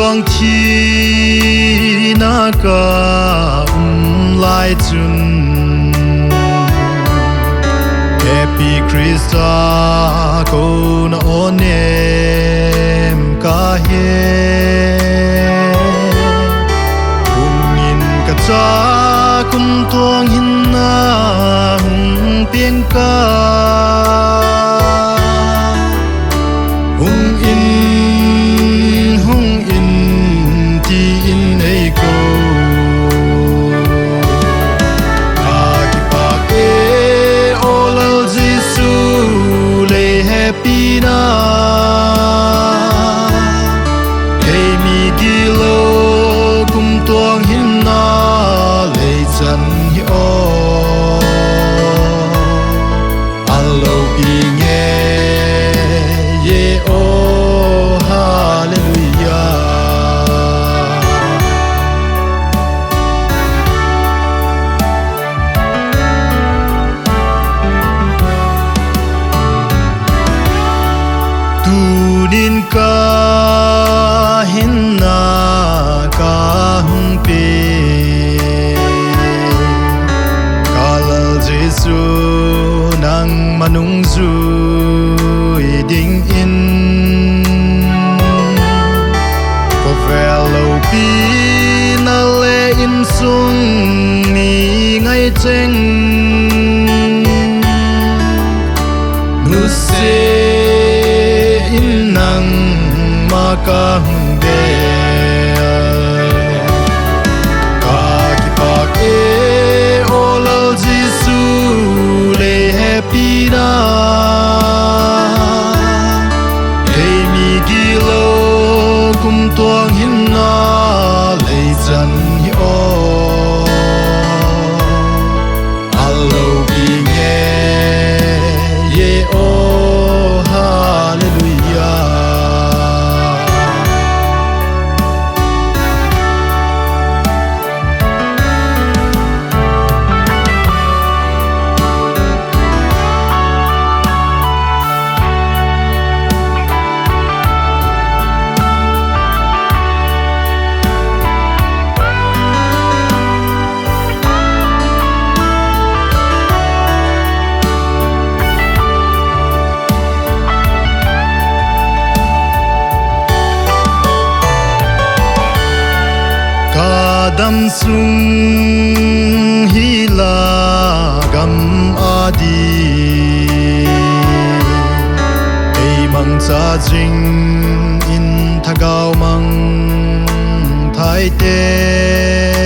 tuang thi na ka lai chun Happy Christmas ko na onem ka he Hungin ka cha kum tuang hin na hung pieng ka Hung in ti in ei ko Akipak e olal Jesu le happy na Hey mi gilo kum tuang hin na le chan hi o Allo i nghe ye o hallelujah Tunin ka hin na ka hung pe Kalal Jesu nang manung zu ding in Ko velo pi na le in sung ni ngai cheng Nu se in nang ma ka hung de Ka ki pak e olal Jesu le happy na Hey mi gilo kum tuang hin na le chan hi o Allo i nghe ye o hallelujah Kadam sung hila gam adi Ei mang cha jing in thagao mang thai te